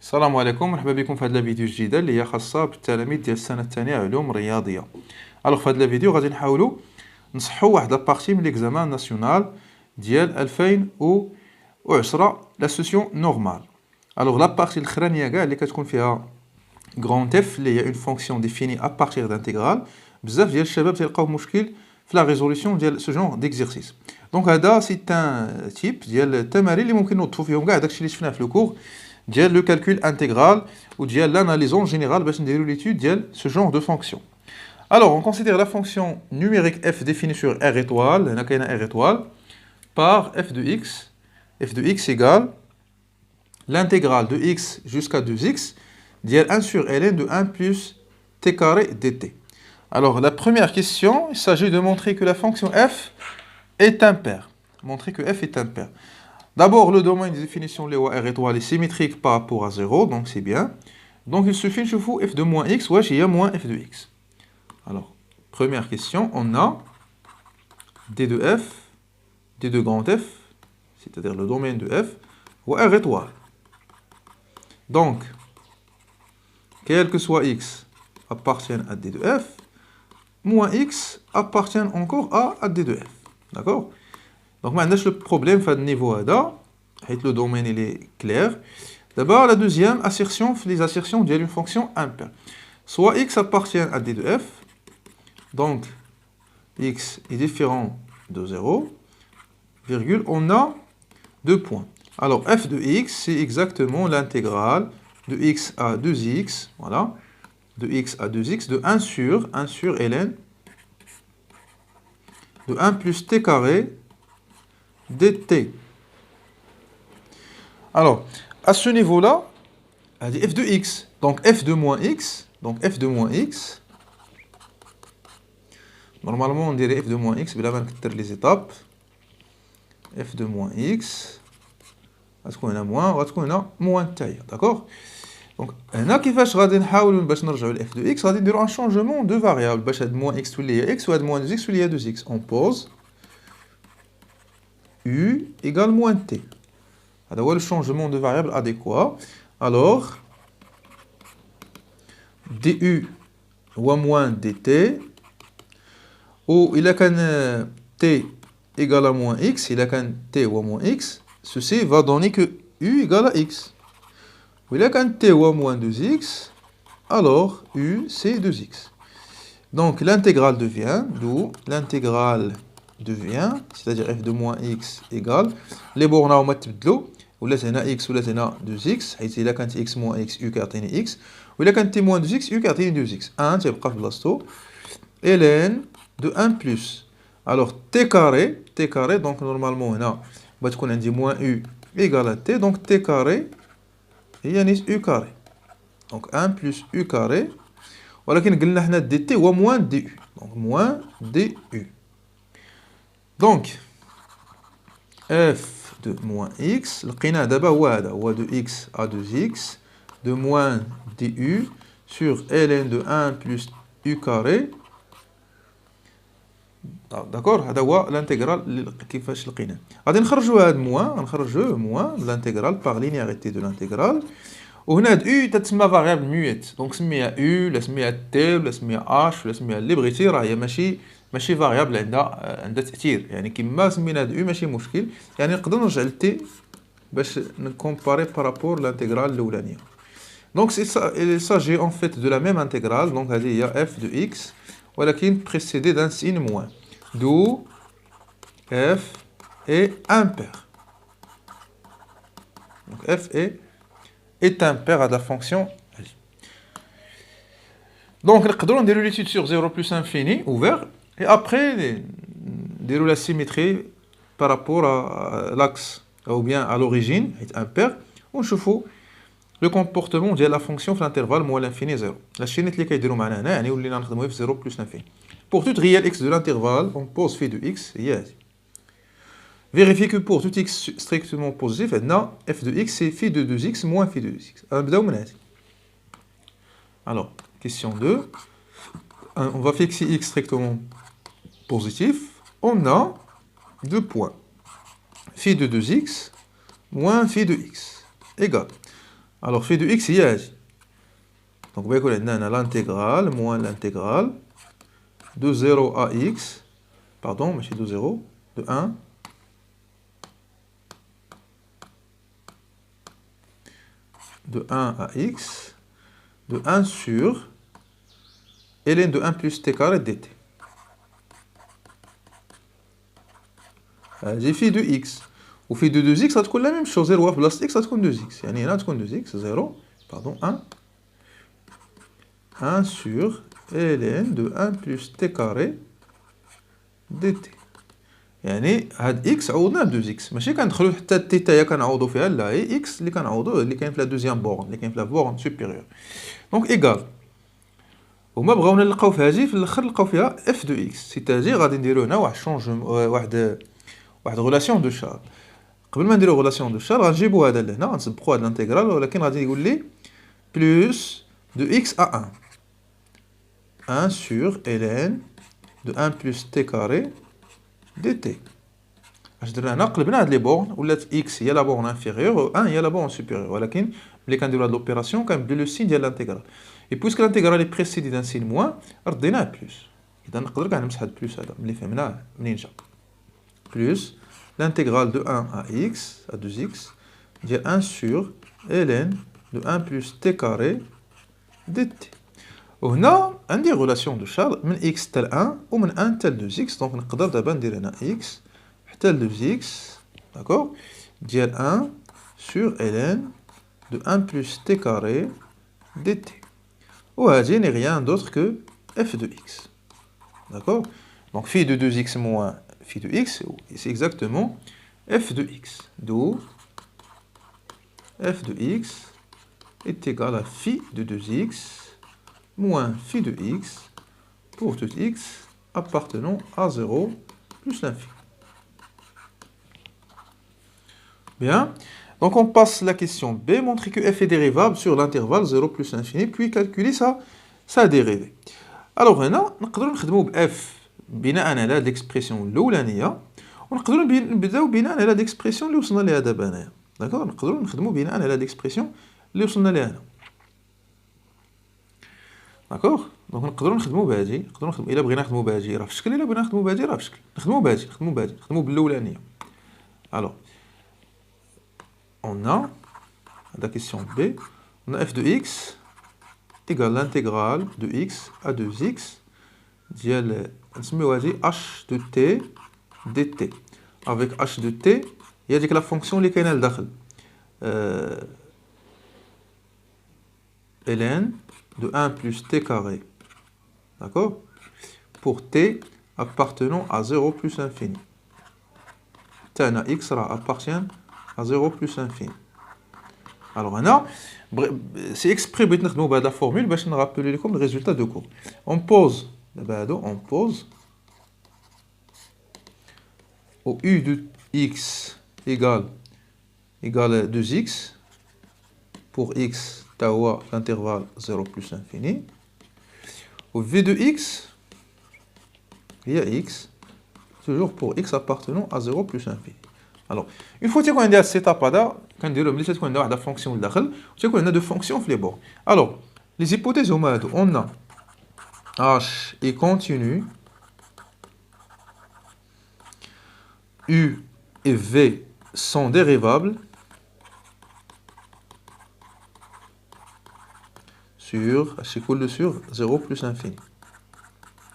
السلام عليكم، مرحبا بكم في هذا الفيديو الجديده اللي هي خاصه بالتلاميذ ديال السنه الثانيه علوم رياضيه. الوغ في هذا الفيديو غادي نحاولوا نصحوا واحد لابارتي من ليكزامان ناسيونال ديال 2010 لا سيسيون نورمال. الوغ لابارتي الاخرانيه كاع اللي كتكون فيها غران اف اللي هي اون فونكسيون ديفيني ا بارتير دانتيغرال، بزاف ديال الشباب تلقاو مشكل في لا ريزوليسيون ديال سو جونغ ديكزيرسيس. دونك هذا سي ان تيب ديال التمارين اللي ممكن نوظفوا فيهم كاع داكشي اللي شفناه في لو كور ديال لو كالكول انتégral ou ديال l'analyse en général باش نديرو l'étude ديال ce genre de fonction. Alors, on considère la fonction numérique f définie sur R étoile, هنا كاينه R étoile, par f de x égale l'intégrale de x jusqu'à 2x ديال 1 sur ln de 1 plus t carré dt. Alors, la première question, il s'agit de montrer que la fonction f est impaire. Montrer que f est impaire. D'abord, le domaine de définition de R étoile est symétrique par rapport à 0, donc c'est bien. Donc il suffit de faire f de moins x, ouais, il y a moins f de x. Alors, première question, on a d de f, d de grand f, c'est-à-dire le domaine de f, ou R étoile. Donc, quel que soit x appartient à d de f, moins x appartient encore à d de f. D'accord? Donc, maintenant, le problème à ce niveau là, le domaine il est clair. D'abord, la deuxième assertion, les assertions d'une fonction impaire. Soit x appartient à d de f, donc x est différent de 0, virgule, on a deux points. Alors, f de x, c'est exactement l'intégrale de x à 2x, voilà, de x à 2x, de 1 sur ln, de 1 plus t carré, dt. Alors, à ce niveau-là, elle dit f de x. Donc f de moins x. Donc f de moins x. Normalement, on dirait f de moins x, mais là, on va les étapes. F de moins x. Est-ce qu'on a moins ou est-ce qu'on a moins de taille? D'accord? Donc, on a qui fait que f de x, on va dire un changement de variable. Bah, c'est moins x ou x ou moins 2x ou 2x. On pose u égale moins t. Alors, le changement de variable adéquat. Alors, du ou moins dt, ou il a qu'un t égale à moins x, il a qu'un t ou moins x, ceci va donner que u égale à x. Ou il a qu'un t ou moins 2x, alors u c'est 2x. Donc l'intégrale devient, d'où l'intégrale devient, c'est-à-dire f de moins x égale, les bornes à matbdlo, ou là c'est x ou là c'est 2x, حيث إلا كانت x moins x u كيعطيني x, ou إلا كانت t moins 2x u كيعطيني 2x. 1 تيبقى في بلاصتو ln de 1 plus. Alors t carré, donc normalement هنا بتكون عندي moins u égale à t, donc t carré هي نيت u carré. Donc 1 plus u carré, ولكن قلنا حنا dt هو moins du, donc moins du. Donc f de moins x, لقينا دابا هو هذا هو de x à 2x de moins du sur ln de 1 plus u carré. D'accord, هذا هو l'intégral كيفاش لقينا. غادي نخرجوا هذا موان، غنخرجوه موان l'intégral par linéarité de l'intégrale. وهنا هاد u تتسمى فاريابل ميوت، دونك سميها u ولا سميها t ولا سميها h ولا سميها اللي بغيتي، راه هي ماشي فاريابل عندها تأثير، يعني كيما سمينا هاد u ماشي مشكل، يعني نقدر نرجع ل t باش نكومباري بارابور l'intégral الاولانيه. Donc il s'agit en fait de la même intégrale, donc هذه هي f de x ولكن précédée d'un signe moins. D'où f est impair. Donc f est impair à la fonction. Donc nous allons l'étude sur 0 plus infini, ouvert, et après dérouler la symétrie par rapport à l'axe, ou bien à l'origine, est impair, on chauffe le comportement de la fonction في l'intervalle moins l'infini 0. La chaîne اللي كيديروا معنا هنا يعني ولينا نخدموا في 0 plus l'infini. Pour toute réelle x de l'intervalle, on pose phi de x, yes. Vérifiez que pour tout x strictement positif, f de x c'est phi de 2x moins phi de 2x. Alors, question 2. On va fixer x strictement positif. On a deux points. Phi de 2x moins phi de x égale. Alors phi de x هي هذه. Donc بيكون عندنا هنا l'intégrale moins l'intégrale de 0 à x, pardon, ماشي de 0, de 1 de 1 à x de 1 sur ln de 1 plus t carré dt. هذه phi de x. وفي de 2x غتكون لا ميم شوز 0 في بلاصة x غتكون 2x. يعني هنا تكون 2x 0 pardon 1 sur ln de 1 plus t carré dt. يعني هاد x عوضناه ب 2x ماشي كندخلو حتى t تاهي كنعوضو فيها لا هي x اللي كنعوضو اللي كاين في لا دوزيام بورن اللي كاين في لا بورن سوبيريور. دونك ايكال هما بغاونا نلقاو في هذه في الاخر نلقاو فيها f de x سيتاجي غادي نديرو هنا واحد واحد غولاسيون دو شارل. قبل ما نديرو غولاسيون دو شارل غنجيبو هذا لهنا غنسبقو هاد الانتيغرال ولكن غادي يقول لي بلوس دو x à 1 sur ln de 1 plus t carré dt. اش درنا هنا قلبنا هاد لي بورن ولات x هي لا بورن انفيريور و 1 هي لا بورن سوبيريور ولكن ملي كنديرو هاد لوبيراسيون كنبدلو لو سين ديال الانتيغرال اي بويسك الانتيغرال اي بريسيدي دان سين موان رديناه بلوس. اذا نقدر كاع نمسح هاد بلوس هذا ملي فهمناه منين جا بلوس l'intégrale de 1 à x à 2x ديال 1 sur ln de 1 plus t carré dt. وهنا عندي غولاسيون دو شارل من x حتى ل 1 ومن 1 حتى ل 2x دونك نقدر دابا ندير هنا x حتى ل 2x داكوغ ديال 1 sur ln de 1 plus t carré dt. وهذه n'est rien d'autre que f de x. D'accord? Donc phi de 2x moins phi de x, c'est exactement f de x. D'où f de x est égal à phi de 2x moins phi de x pour tout x appartenant à 0 plus l'infini. Bien. Donc on passe la question B. Montrer que f est dérivable sur l'intervalle 0 plus l'infini, puis calculer sa dérivée. Alors هنا نقدروا نخدموا ب f بناء على هاد الاكسبرسيون الاولانيه ونقدروا نبداو بناء على هاد الاكسبرسيون اللي وصلنا ليها دابا هنايا. داكور نقدروا نخدموا بناء على هاد الاكسبرسيون اللي وصلنا ليها هنا. داكور دونك نقدروا نخدموا بهادي نقدروا نخدموا الا بغينا نخدموا بهادي راه في الشكل الا بغينا نخدموا بهادي راه في الشكل نخدموا بهادي نخدموا بالاولانيه. alors on a la question B on a f de x égale l'intégrale de x à 2x ديال نسميو هذه h de t dt avec h de t هي ديك لا فونكسيون اللي كاينه لداخل ln de 1 plus t carré d'accord pour t appartenant à 0 plus l'infini تاعنا x راه appartient à 0 plus l'infini. Alors هنا c'est exprès بغيت نخدمو بهاد لا فورمول باش نرابيلي لكم الريزولتا دو كور. on pose دابا هادو on pose au u de x égale 2x pour x تا هو l'intervalle 0 plus l'infini au v de x هي x toujours pour x appartenant à 0 plus l'infini. Alors une fois تيكون عندي هاد السيتاب هذا كنديرو ملي تكون عندنا واحد لا فونكسيون لداخل وتيكون عندنا دو فونكسيون في لي بور. alors les hypothèses هما هادو on a h est continu u et v sont dérivables sur sur 0 plus l'infini.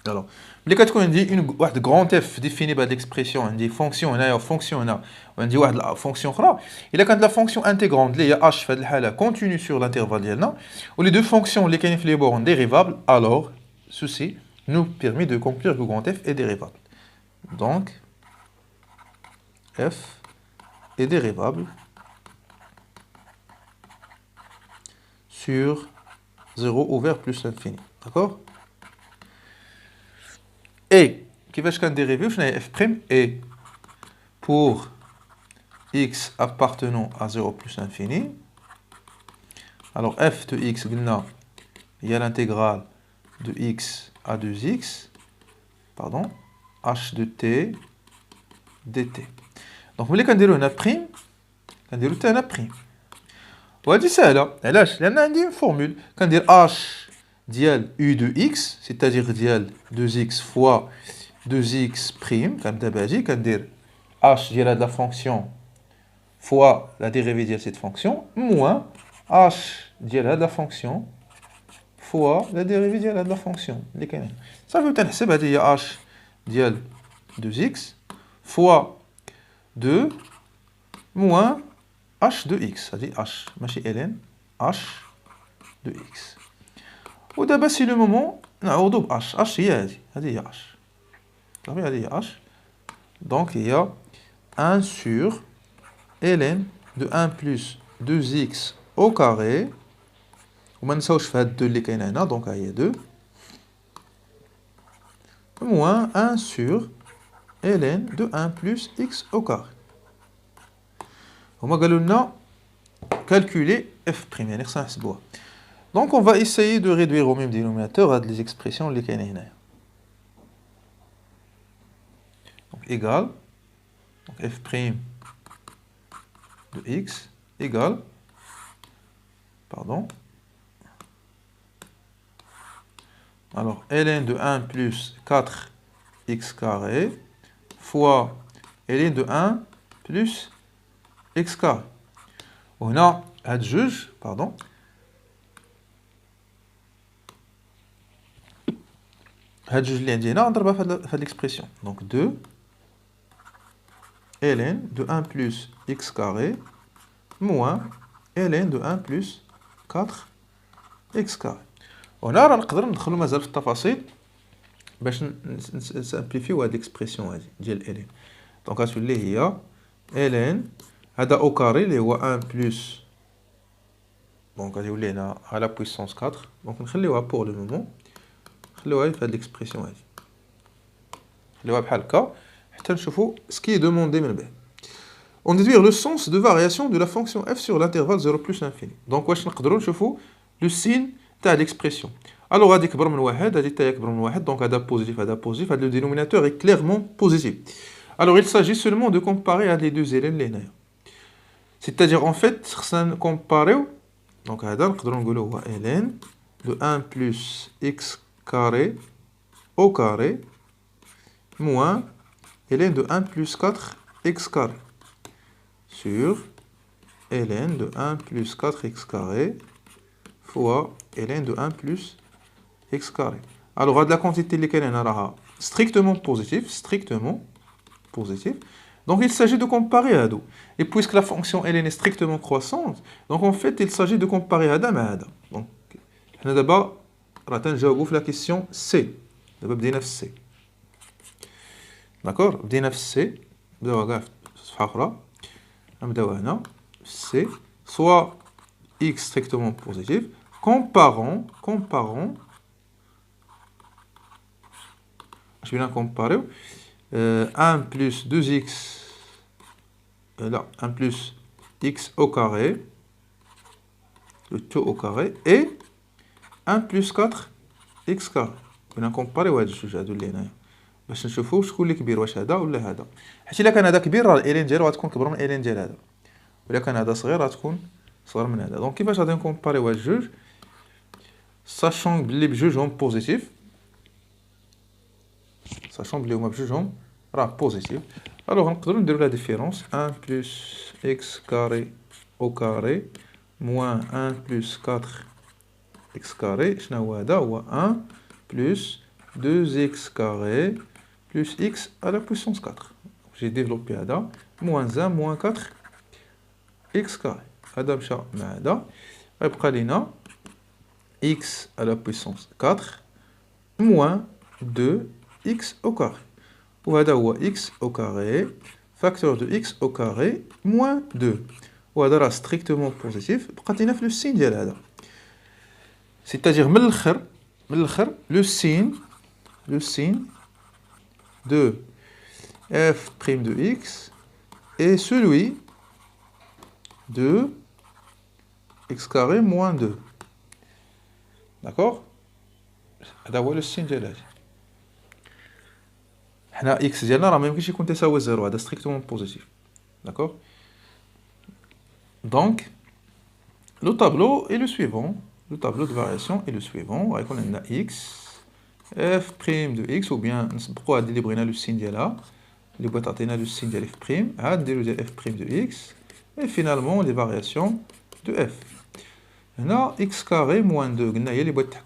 alors ملي كتكون عندي واحد غران اف ديفيني بهاد ليكسبرسيون عندي فونكسيون هنايا وفونكسيون هنا وعندي واحد فونكسيون اخرى الا كانت لا فونكسيون انتيغرونت اللي هي h في هاد الحاله كونتينيو سور لانترفال ديالنا ولي دو فونكسيون اللي كاينين في لي بورن ديريفابل alors ceci nous permet de conclure que grand f est dérivable. Donc f est dérivable sur 0 ouvert plus l'infini. D'accord? Et كيفاش كنديريفيو شنو هي f prime et pour x appartenant à 0 plus l'infini. alors f de x قلنا هي l'intégrale de x à 2x pardon h de t dt. donc ملي كنديرو هنا prime كنديرو حتى هنا prime. وهذه سهله علاش لان عندي فورمول كندير اش ديال u de x c'est-à-dire ديال 2x fois 2x prime كنبدا باجي كندير h ديال هاد لا فونكسيون fois la dérivée ديال cette fonction moins h ديال هاد لا فونكسيون fois la dérivée ديال هاد لا فونكسيون اللي كاينه هنا صافي تنحسب هذه هي h ديال 2x fois 2 moins h de x هذه h ماشي ln h de x ودابا سي لو مومون نعوضو ب h h هي هذه هي h صافي هذه هي h دونك هي 1 sur ln de 1 plus 2x au carré وما نساوش في هاد 2 اللي كاينه هنا دونك ها هي 2 moins 1 sur ln de 1 plus x au carré هما قالوا لنا calculer f' يعني خصنا نحسبوها donc on va essayer de réduire au même dénominateur هاد les expressions اللي كاينه هنايا donc égal donc f' de x égale pardon alors ln de 1 plus 4x carré fois ln de 1 plus x carré وهنا هاد جوج pardon هاد جوج اللي عندي هنا نضربها في هاد ليكسبرسيون دونك 2 ln de 1 plus x carré moins ln de 1 plus 4 x carré وهنا راه نقدر ندخلو مازال في التفاصيل باش نسامبليفيو هاد ليكسبرسيون هادي ديال ln دونك غتولي هي ln هذا او كاري اللي هو 1 بلس دونك غادي يولي هنا على بويسونس 4 دونك نخليوها بور لو مومون نخليوها في هاد ليكسبرسيون هادي نخليوها بحال هكا حتى نشوفو سكي دوموندي من بعد on déduire le sens de variation de la fonction f sur l'intervalle 0 plus l'infini donc واش نقدروا نشوفو لو سين تاع ليكسبرسيون الوغ غادي يكبر من واحد هادي حتى يكبر من واحد دونك هذا بوزيتيف هذا بوزيتيف هذا لو دينوميناتور est clairement positif alors il s'agit seulement de comparer هاد les deux élèves اللي هنايا c'est-à-dire en fait خصنا نكومباريو دونك هذا نقدروا نقولوا هو ln de 1 plus x carré au carré moins ln de 1 plus 4 x carré sur ln de 1 plus 4x carré fois ln de 1 plus x carré. Alors, la quantité qui est strictement positive. Donc, il s'agit de comparer à deux. Et puisque la fonction ln est strictement croissante, donc en fait, il s'agit de comparer à deux. Donc, on a d'abord la question C. D'abord, C. D'accord? C. C'est soit x strictement positif, comparons, je vais la comparer, 1 plus 2x, là, 1 plus x au carré, le tout au carré, et 1 plus 4 x carré. Je vais la comparer, ouais, je vais باش نشوفوا شكون اللي كبير واش هذا ولا هذا حيت الا كان هذا كبير راه الان ديالو غتكون كبر من الان ديال هذا ولا كان هذا صغير غتكون صغر من هذا دونك كيفاش غادي نكومباريو هاد الجوج ساشون بلي بجوجهم بوزيتيف بلي هما بجوجهم راه بوزيتيف الوغ نقدروا نديروا لا ديفيرونس 1 بلس x كاري او كاري موان 1 بلس 4 x كاري شنو هو هذا هو 1 بلس 2x carré plus x à la puissance 4. J'ai développé هذا moins 1 moins 4 x carré. هذا مشى مع هذا غيبقى لينا x à la puissance 4 moins 2x au carré. وهذا هو x au carré facteur de x au carré moins 2. وهذا راه strictement positif بقات لينا في لو سين ديال هذا. C'est-à-dire من الاخر le signe de f' de x est celui de x carré moins 2. D'accord? هذا هو le signe ديال هادي. حنا x ديالنا راه ما يمكنش يكون تساوي 0 هذا strictement positif. D'accord? Donc Le tableau est le suivant. Le tableau de variation est le suivant. On a x, f' de x, ou bien, pourquoi on a le signe de là. Les boîtes à le signe de f', f' de x, et finalement les variations de f. On a x carré moins 2, on a les boîtes.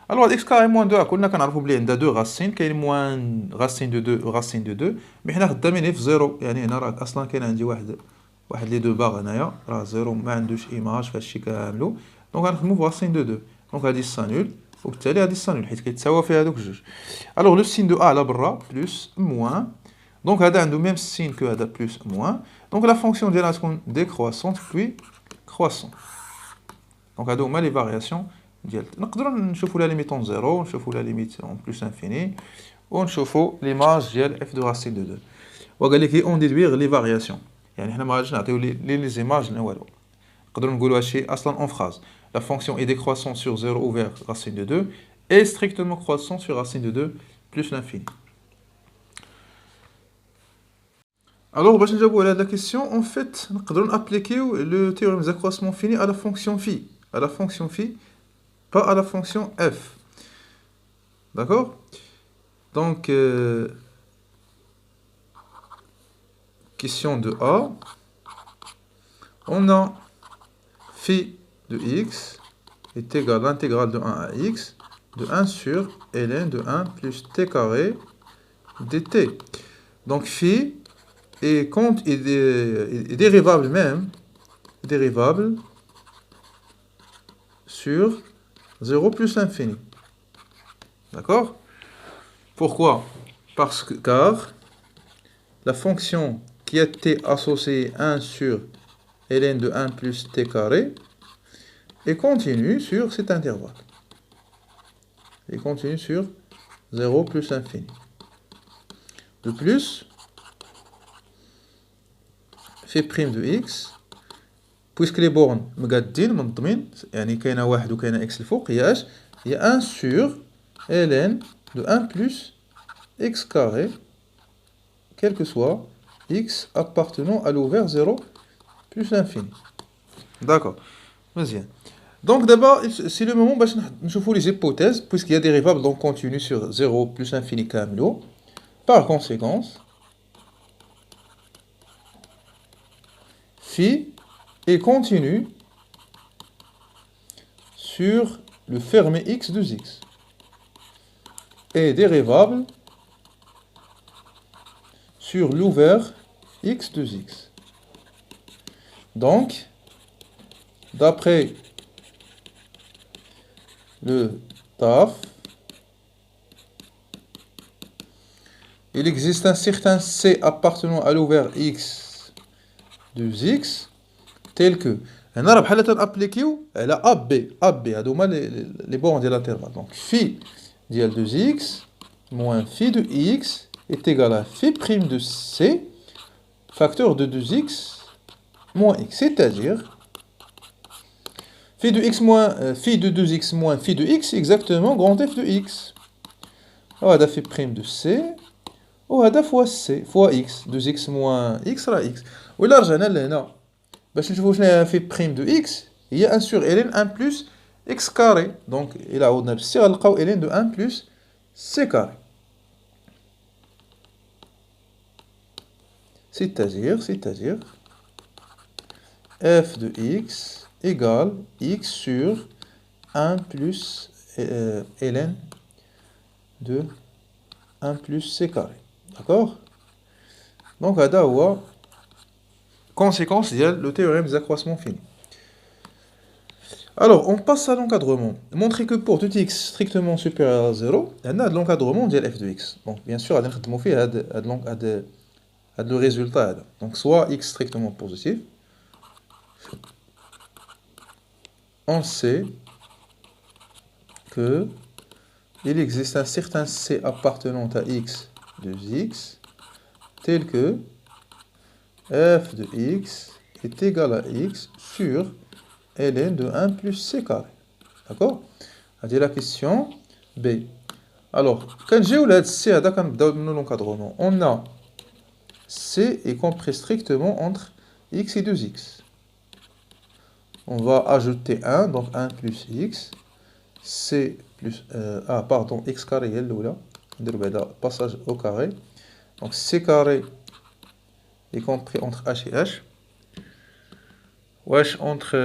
Alors, x carré moins 2, on a oublié 2 racines, qui est moins racine de 2 racine de 2, mais on a d'amener f 0, يعني هنا راه اصلا كاين عندي واحد لي دو باغ هنايا راه 0 ما عندوش ايماج فهادشي كاملو، دونك غنخدمو في راسين دو 2، دونك هادي سانول وبالتالي هادي سانول حيت كيتساوى فيها هادوك جوج. الوغ لو سين دو ا على برا بلس موان، دونك هذا عنده ميم سين كو هذا بلس موان، دونك لا فونكسيون ديالها تكون ديكرواسونت بوي كرواسونت. دونك هادو هما لي فارياسيون ديال نقدروا نشوفوا لا ليميت اون زيرو، ونشوفوا لا ليميت اون بلس انفيني، ونشوفوا ليماج ديال اف دو راسين دو 2. وقال لك اون ديدويغ لي فارياسيون، يعني حنا ما غاديش نعطيو لي زيماج لا والو، نقدروا نقولوا هادشي اصلا اون فراز. La fonction est décroissante sur 0 ouvert racine de 2 et strictement croissante sur racine de 2 plus l'infini. Alors, باش نجاوبوا على هاد la question, en fait, نقدروا نابليكيو le théorème d'accroissement fini à la fonction phi, à la fonction phi, pas à la fonction f. D'accord? Donc, question de A, on a phi de x est égal à l'intégrale de 1 à x de 1 sur ln de 1 plus t carré dt. Donc phi est dérivable même, dérivable sur 0 plus l'infini. D'accord? Pourquoi? Parce que, car la fonction qui a t associée 1 sur ln de 1 plus t carré et continue sur cet intervalle. Et continue sur 0 plus l'infini. De plus, phi prime de x, puisque les bornes مقادين منظمين، يعني كاينه واحد وكاينه x الفوق، هي اش؟ هي 1 sur ln de 1 plus x carré, quel que soit x appartenant à l'ouvert 0 plus l'infini. D'accord. مزيان. Donc d'abord, c'est le moment باش نشوفوا les hypothèses, puisqu'il y a des dérivables donc continues sur 0 plus l'infini كاملو. Par conséquence, phi est continu sur le fermé x de x et dérivable sur l'ouvert x de x. Donc, d'après le taf, il existe un certain C appartenant à l'ouvert X de X tel que هنا راه بحال تنابليكيو على AB هادو هما لي بون ديال l'intervalle. Donc phi ديال 2x moins phi de x est égal à phi prime de C facteur de 2x moins x, c'est-à-dire phi de x moins phi de 2x moins phi de x exactement grand F de x. وهذا phi prime de C وهذا fois C fois x 2x moins x راه x. وإلا رجعنا لهنا باش نشوفوا شنو هي phi prime de x هي 1 sur ln 1 plus x carré. Donc إلا عوضنا بالسي غنلقاو ln de 1 plus c carré. C'est-à-dire f de x égale x sur 1 plus ln de 1 plus c carré. D'accord? Donc, هذا هو conséquence ديال le théorème des accroissements finis. Alors, on passe à l'encadrement. Montrer que pour tout x strictement supérieur à 0, on a l'encadrement de f de x. Donc, bien sûr, on a le résultat. Donc, soit x strictement positif, on sait que il existe un certain c appartenant à x de x, tel que f de x est égal à x sur ln de 1 plus c carré. D'accord? C'est la question B. Alors, quand j'ai eu la C, l'encadrement, on a C est compris strictement entre x et 2x. on va ajouter 1, donc 1 plus x, c plus, pardon, x carré, il y a le passage au carré, donc c carré est compris entre h et h, wesh entre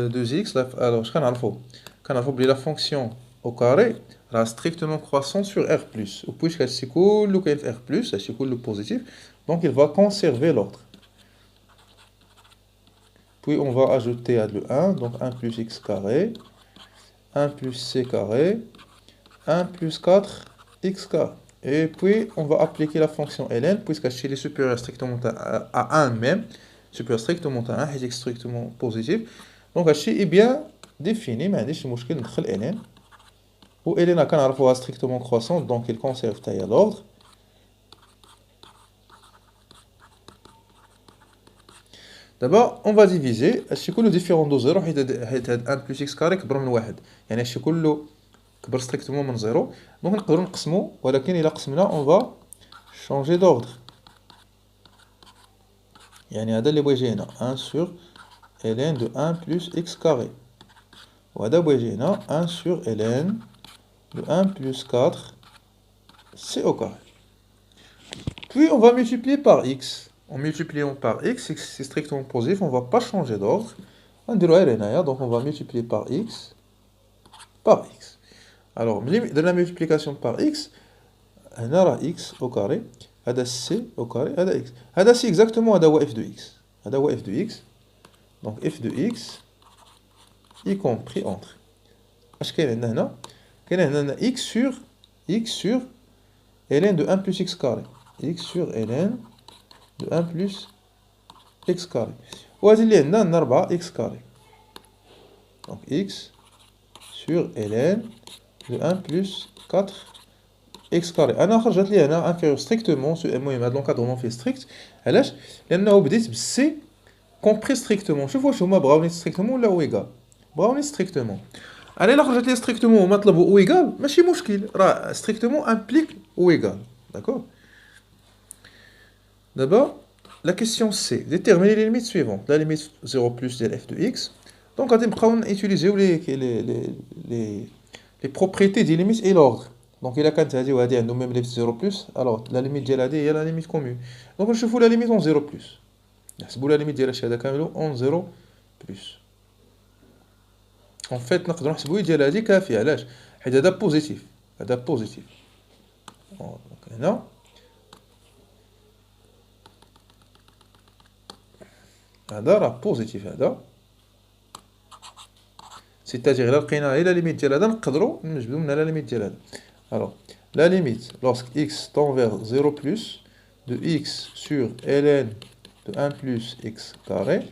2x, alors je vais oublier la fonction au carré, sera strictement croissant sur R+, ou puisque c'est cool, le R+, c'est cool le positif, donc il va conserver l'ordre. Puis on va ajouter à le 1, donc 1 plus x carré, 1 plus c carré, 1 plus 4 x carré. Et puis on va appliquer la fonction ln, puisque chez les supérieurs strictement à 1 même, supérieur strictement à 1, et x strictement positif. Donc chez est bien défini, mais je vais ln. Ou ln a strictement croissante, donc il conserve taille l'ordre. D'abord, on va diviser. الشيء كله différent de 0 حيت هاد 1 plus x carré كبر من واحد. يعني الشيء كله كبر strictement من 0. Donc نقدروا نقسموا ولكن إلا قسمنا on va changer d'ordre. يعني هذا اللي بغا يجي هنا 1 sur ln de 1 plus x carré. وهذا بغا يجي هنا 1 sur ln de 1 plus 4 c au carré. Puis on va multiplier par x. En multipliant par x, x c'est strictement positif, on ne va pas changer d'ordre. Donc on va multiplier par x. Alors, de la multiplication par x, on a x au carré, on a c au carré, on a x. C'est exactement f de x. f de x. Donc f de x, y compris entre. Parce qu'il y a x sur ln de 1 plus x carré. x sur ln de 1 plus x carré. وهذه اللي عندنا 4 x carré. Donc x sur ln de 1 plus 4 x carré. أنا خرجت لي هنا inférieur strictement. المهم هذا l'encadrement fait strict. علاش؟ لأنه بديت ب c compris strictement. شوفوا واش هما بغاوني strictement ولا او égal. بغاوني strictement. أنا إلا خرجت لي strictement وما طلبوا او égal ماشي مشكل. راه strictement implique او égal. D'accord? D'abord, la question C. Déterminer les limites suivantes. La limite 0 plus de f de x. Donc, on va utiliser les propriétés des limites et l'ordre. Donc, il a quand même même limite 0 plus. Alors, la limite de il y a la limite commune. Donc, je fais la limite en 0 plus. C'est la limite de la en 0 plus. En fait, on peut dire que c'est positif. C'est positif. Donc, là. هذا راه بوزيتيف هذا c'est-à-dire الا لقينا لا ليميت ديال هذا نقدروا نجبدوا منها لا ليميت ديال هذا. alors la limite lorsque x tend vers 0 plus de x sur ln de 1 plus x carré.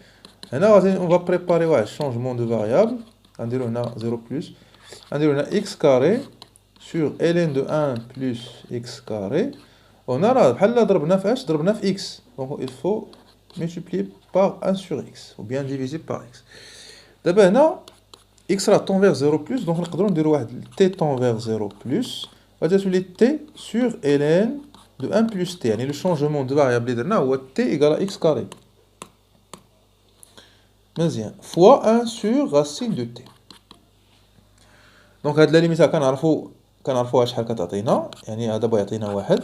هنا on va préparer واحد changement de variable. نديرو هنا 0 plus نديرو هنا x carré sur ln de 1 plus x carré. وهنا راه بحال ضربنا في اش ضربنا في x. donc il faut multiplier par 1 sur x, ou bien diviser par x. D'abord, x tend vers 0 plus, donc on va t tend vers 0 plus, on va dire t sur ln de 1 plus t. Le changement de variable est t égale à x carré. Fois 1 sur racine de t. Donc, la limite, كنعرفوها شحال كتعطينا يعني هذا بغا يعطينا واحد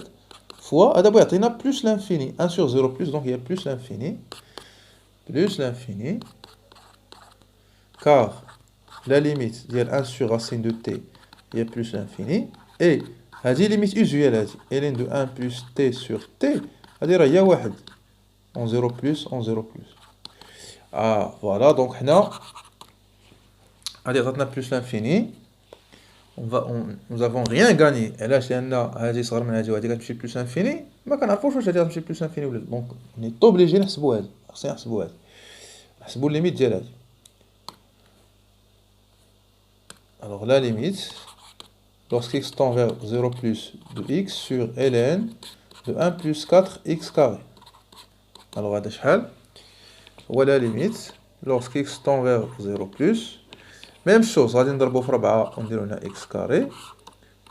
fois هذا بغا يعطينا plus l'infini 1 sur 0 plus donc il y a plus l'infini car la limite ديال 1 sur racine de t il y a plus l'infini et هذه limite usuelle هذه ln de 1 plus t sur t هذه راه هي واحد en 0 plus voilà donc حنا هذه عطاتنا plus l'infini. Nous n'avons rien gagné. Et là, si on a dit que plus infini, mais quand on a dit plus infini, donc on est obligé de faire ça. C'est la limite de la. Alors la limite, lorsque x tend vers 0 plus de x sur ln de 1 plus 4 x carré. Alors هذا شحال؟ هو la limite, lorsque x tend vers 0 plus. Même chose, غادي نضربو في 4 ونديرو هنا x carré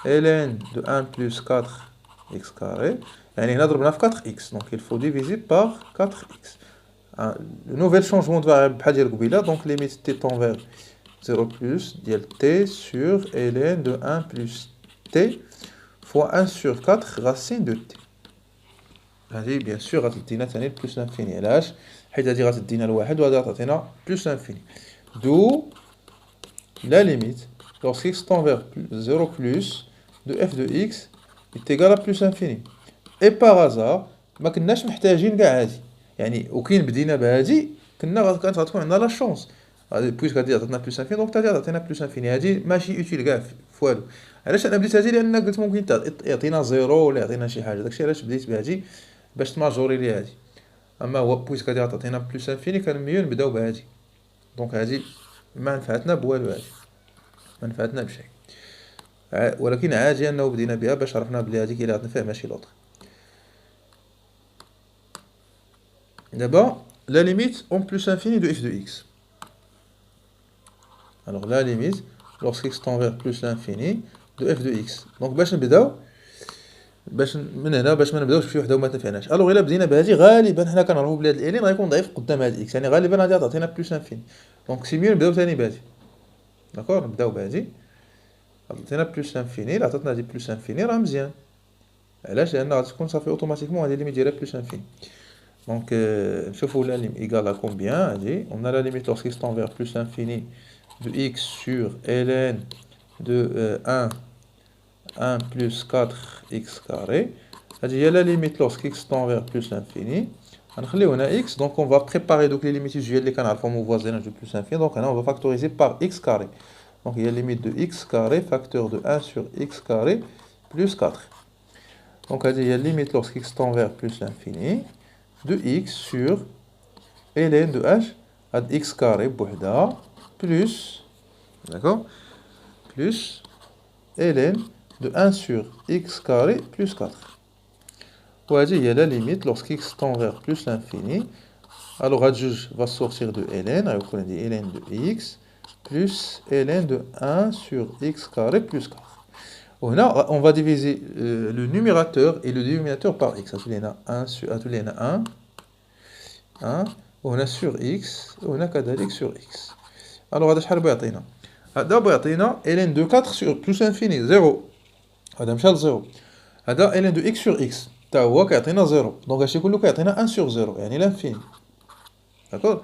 ln de 1 plus 4 x carré يعني هنا ضربنا في 4x donc il faut diviser par 4x. le nouvel changement de variable بحال ديال قبيله donc limite t tend vers 0 plus ديال t sur ln de 1 plus t fois 1 sur 4 racine de t. هذه bien sûr غتدينا ثاني plus l'infini. علاش؟ حيت هذه غتدينا الواحد وهذه غتعطينا plus l'infini. D'où la limite lorsque x tend vers 0 plus de f de x est égal à plus l'infini. Et par hasard ما كناش محتاجين كاع هذه يعني وكاين بدينا بهذه كانت غتكون عندنا لا شونس بويسك هذه عطاتنا بلوس انفيني دونك هذه عطينا بلوس انفيني هذه ماشي اوتيل كاع في والو. علاش انا بديت هذه؟ لان قلت ممكن يعطينا زيرو ولا يعطينا شي حاجه داكشي علاش بديت بهذه باش تماجوري لي هذه. اما هو بويسك هذه عطاتنا بلوس انفيني كان ميو نبداو بهذه دونك هذه ما نفعتنا بوالو هذه ما نفعتنا بشيء ولكن عادي انه بدينا بها باش عرفنا بلي هذيك اللي غتنفع ماشي لوطر. D'abord, la limite en plus infini de f de x. Alors la limite, lorsque x tend vers plus l'infini de f de x. Donc باش نبداو من هنا باش ما نبداوش بشي وحده وما تنفعناش. الوغ الا بدينا بهذه غالبا حنا كنعرفوا بلي هاد الالين غيكون ضعيف قدام هاد اكس يعني غالبا غادي تعطينا بلوس انفيني. دونك سي ميو نبداو ثاني بهذه. داكور نبداو بهذه عطينا بلوس انفيني لا عطاتنا هذه بلوس انفيني راه مزيان. علاش؟ لان غتكون صافي اوتوماتيكمون هذه ليميت ديالها بلوس انفيني. Donc, نشوفوا la limite égale à combien? On a la limite lorsque x tend vers plus l'infini de x sur ln de 1 plus 4x carré. Il y a la limite lorsque x tend vers plus l'infini. On a x, donc on va préparer donc les limites usuelles des canaux forme au voisinage de plus l'infini. Donc on va factoriser par x carré. Donc il y a la limite de x carré facteur de 1 sur x carré plus 4. Donc il y a la limite lorsque x tend vers plus l'infini de x sur ln de h à x carré بوحدة plus d'accord plus ln de 1 sur x carré plus 4. وهذه هي la limite lorsque x tend vers plus l'infini. Alors هاد جوج va sortir de ln غيكون عندي ln de x plus ln de 1 sur x carré plus 4. وهنا on va diviser le numérateur et le dénominateur par x. هنا 1 sur هنا 1 وهنا sur x وهنا كذلك sur x. alors هذا شحال بيعطينا؟ هذا بيعطينا ln de 4 sur plus infini 0 هذا مشى ل 0. هذا ln de x sur x حتى هو كيعطينا 0 دونك هادشي كله كيعطينا 1 sur 0 يعني لانفيني. داكور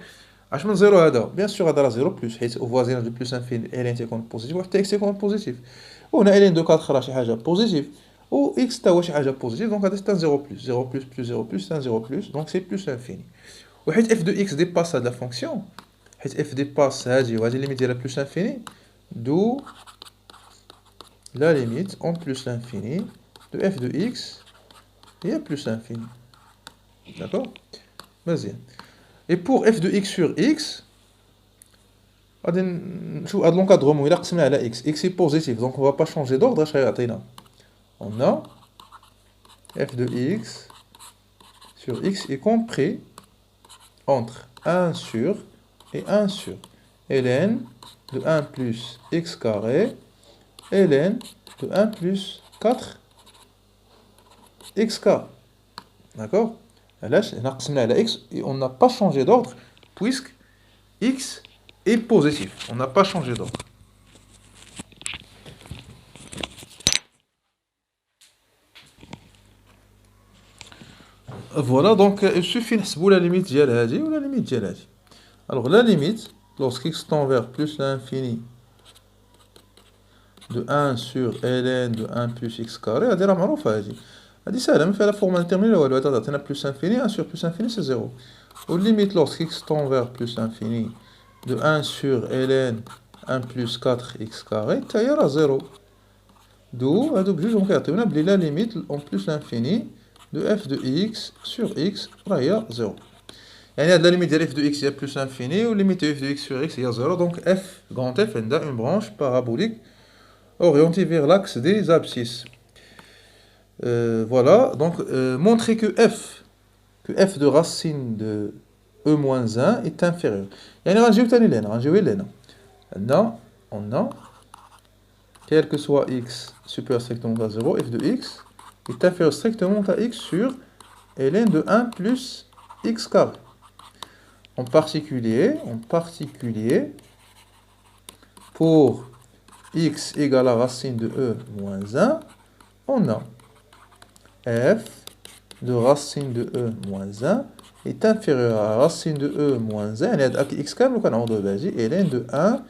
اش من 0 هذا؟ بيان سور هذا راه 0 بلس حيت او voisinage de plus infini ln تيكون بوزيتيف وحتى x تيكون بوزيتيف. وهنا ln de 4 راه شي حاجه بوزيتيف و x حتى هو شي حاجه بوزيتيف دونك هذا حتى 0 بلس 0 بلس بلس 0 بلس حتى 0 بلس دونك سي بلس انفيني. وحيت f de x dépasse هاد لا فونكسيون حيت f dépasse هادي وهادي ليميت ديالها بلس انفيني d'où la limite en plus l'infini de f de x est plus l'infini. D'accord? Vas-y. Et pour f de x sur x غادي نشوف هاد l'encadrement إلا قسمنا على x x est positif donc on va pas changer d'ordre اش غيعطينا on a f de x sur x est compris entre 1 sur et 1 sur ln de 1 plus x carré ln de 1 plus 4 x carré. D'accord? علاش هنا قسمنا على x et on n'a pas changé d'ordre puisque x est positif. On n'a pas changé d'ordre. Voilà, donc il suffit de la limite ديال هذه ou la limite ديال هذه. Alors la limite, lorsque x tend vers plus l'infini de 1 sur ln de 1 plus x carré, هذه راه معروفة هذه. هذه سهلة ما فيها لا فورمال تيرمينال والو هذا تعطينا plus infini 1 sur plus infini c'est 0. Ou limite lorsque x tend vers plus infini de 1 sur ln 1 plus 4x carré حتى هي راه 0. D'où هادو بجوج هما كيعطيونا بلي لا limite en plus l'infini de f de x sur x راه هي 0. يعني هاد لا ليميت ديال f de x هي plus l'infini و ليميت de f de x sur x هي 0 donc f grand F عندها une branche parabolique orientée vers l'axe des abscisses. Voilà, donc montrer que f de racine de e-1 est inférieur. يعني غنجيو تاني لهنا غنجيو لهنا عندنا on a quel que soit x supérieur strictement à 0 f de x est inférieur strictement à x sur ln de 1 plus x carré. en particulier, pour x égale à racine de e moins 1, on a f de racine de e moins 1 est inférieur à racine de e moins 1, يعني هاد x كامل وكنعوضوه باجي ln de 1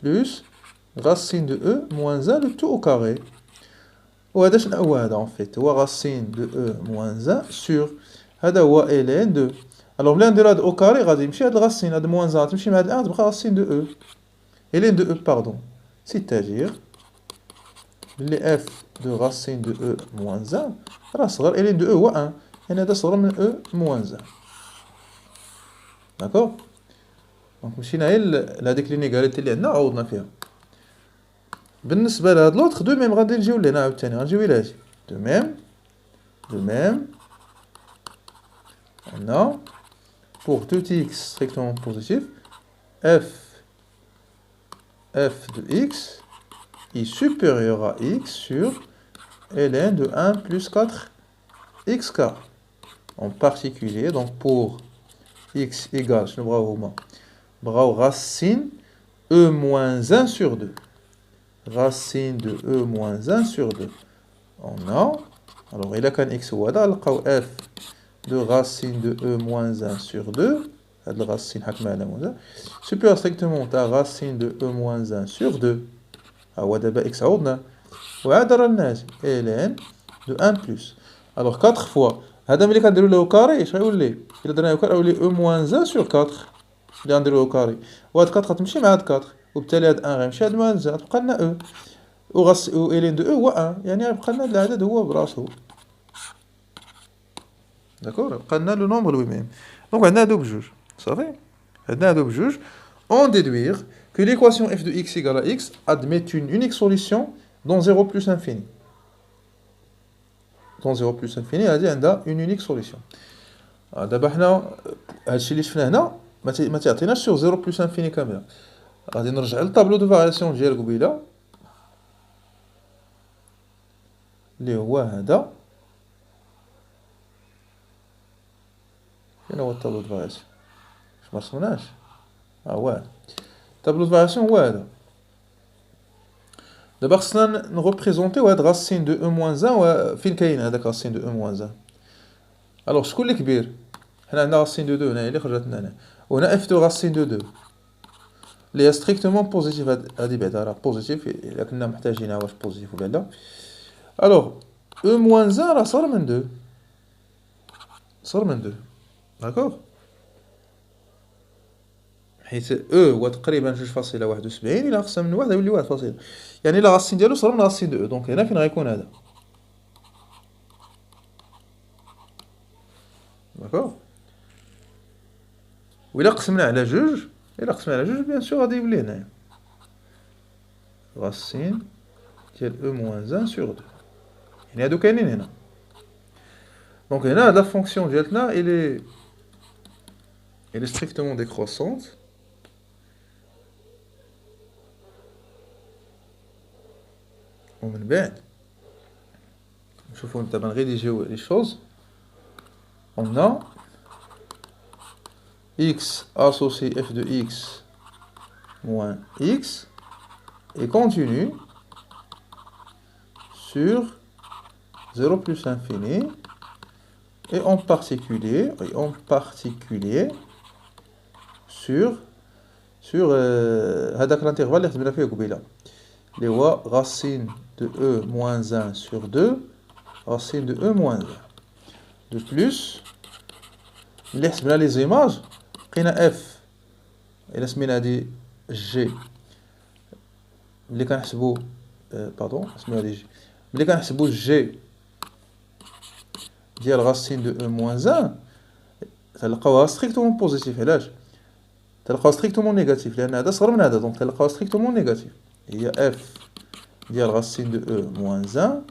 plus racine de e moins 1 le tout au carré. وهذا شنو هو هذا en fait هو racine de e moins 1 sur هذا هو ln de. alors ملي ندير هذا au carré غادي يمشي هاد الرacine هاد moins 1 تمشي مع هاد 1 تبقى racine de e ln de e pardon, c'est-à-dire اللي f de racine de e moins 1 راه صغر ln de e هو 1 يعني هذا صغر من e moins 1. داكوغ دونك مشينا غير لهاديك لينيغاليتي اللي عندنا عوضنا فيها. بالنسبه لهاد لوطخ دو ميم غادي نجيو لهنا عاوتاني غنجيو الى هادي دو ميم on a pour tout x strictement positif f de x est supérieur à x sur ln de 1 plus 4 x carré. En particulier, donc pour x égale, je ne racine e moins 1 sur 2. Racine de e moins 1 sur 2. On a, alors il a qu'un x ou f de racine de e moins 1 sur 2. Racine supérieur strictement à racine de e moins 1 sur 2. هو دابا x عوضنا وعاد رانا ln de 1 plus. alors 4 fois هذا ملي كنديرو له كاري اش غيولي الا درنا كاري غيولي او موان 1 سور 4 اللي غنديرو له كاري وهاد 4 غتمشي مع هاد 4 وبالتالي هاد 1 غيمشي هاد موان 1 غتبقى لنا او و الين دو او هو 1 يعني غيبقى لنا العدد هو براسو. داكور بقى لنا لو نومبر لو ميم. دونك عندنا هادو بجوج صافي عندنا هادو بجوج. on déduire que l'équation f de x égale à x admet une unique solution dans 0 plus infini. dans 0 plus infini هذه عندها une unique solution. دابا حنا هادشي اللي شفنا هنا ما تعطيناش sur 0 plus infini كامله. غادي نرجع للطابلو دو فارياسيون ديال قبيله اللي هو هذا. فين هو الطابلو دو فارياسيون؟ واش ما رسمناش؟ هو هذا الطابلو دو فارياسيون هو هذا. دابا خصنا نغوبريزونطيو هاد راسين دو او موان 1 فين كاين هذاك راسين دو او موان 1. الوغ شكون اللي كبير؟ حنا عندنا راسين دو 2 هنايا اللي خرجت لنا هنا وهنا اف دو راسين دو 2 اللي هي ستريكتومون بوزيتيف. هادي بعدا راه بوزيتيف الا كنا محتاجينها واش بوزيتيف ولا لا. الوغ او موان 1 راه صغر من 2 داكوغ حيت او هو تقريبا 2.71 الى خصنا من 1 يولي 1 يعني لا راسين ديالو صغر من راسين دو او. دونك هنا فين غيكون هذا داكوغ. وإلا قسمنا على جوج بيان سور غادي يولي هنايا راسين ديال او موان 1 سور 2 يعني هادو كاينين هنا. دونك هنا هاد لا فونكسيون ديالتنا elle est strictement décroissante. ومن بعد نشوفو دابا نغيديجيو لي شوز. on a x associé f de x moins x est continu sur 0 plus infini et en particulier sur هذاك الانترفال اللي خدمنا فيه قبيله اللي هو racine de e moins 1 sur 2 racine de e moins 1. de plus اللي حسبنا لي زيماج لقينا اف الى سمينا هادي جي ملي كنحسبو باردون سميوها لي جي ملي كنحسبو جي ديال راسين دو او موان 1 تلقاوها ستريكتومون بوزيتيف. علاش تلقاو ستريكتومون نيجاتيف؟ لان هذا صغر من هذا دونك تلقاو ستريكتومون نيجاتيف. هي اف ديال راسين دو او موان 1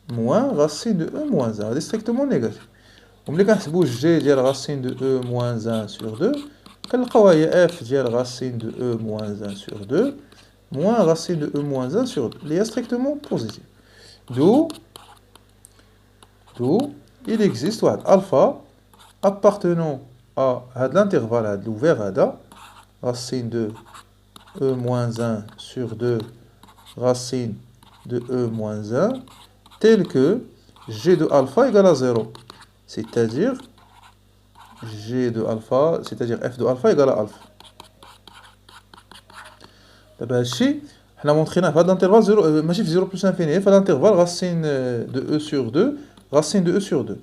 موان راسين دو او موان 1 هادي ستريكتومون نيجاتيف. وملي كنحسبو جي ديال راسين دو او موان 1 سور 2 كنلقاوها هي اف ديال راسين دو او موان 1 سور 2 موان راسين دو او موان 1 سور 2 اللي هي ستريكتومون بوزيتيف. d'où il existe واحد alpha appartenant à l'intervalle l'ouvert racine de e moins 1 sur 2 racine de e moins 1 tel que g de alpha égale à 0. C'est-à-dire g de alpha, c'est-à-dire f de alpha égale à alpha. دابا هادشي حنا مونطريناه في هاد الانترفال 0 ماشي في 0 بلس انفيني في الانترفال racine de e sur 2 racine de e sur 2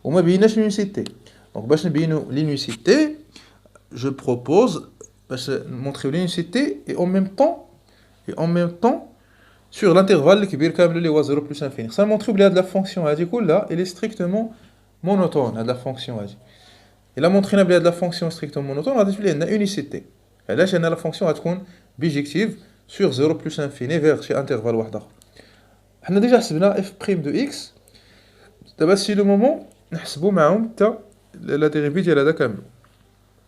وما بيناش l'unicité. Donc باش نبينو l'unicité, je propose باش نمونطريو l'unicité et en même temps sur l'intervalle الكبير كامل اللي هو 0 بلس انفيني. خصنا نمونطريو بلي هاد لا فونكسيون هادي كلها elle est strictement monotone هاد لا فونكسيون هادي. إلا مونطرينا بلي هاد لا فونكسيون strictement monotone غادي تولي عندنا unicité. علاش؟ لأن لا فونكسيون غتكون بيجيكتيف sur 0 plus infini vers شي انترفال واحد اخر. حنا ديجا حسبنا اف بريم دو اكس. دابا سي لو مومون نحسبو معاهم حتى لا ديريفي ديال هذا كامل.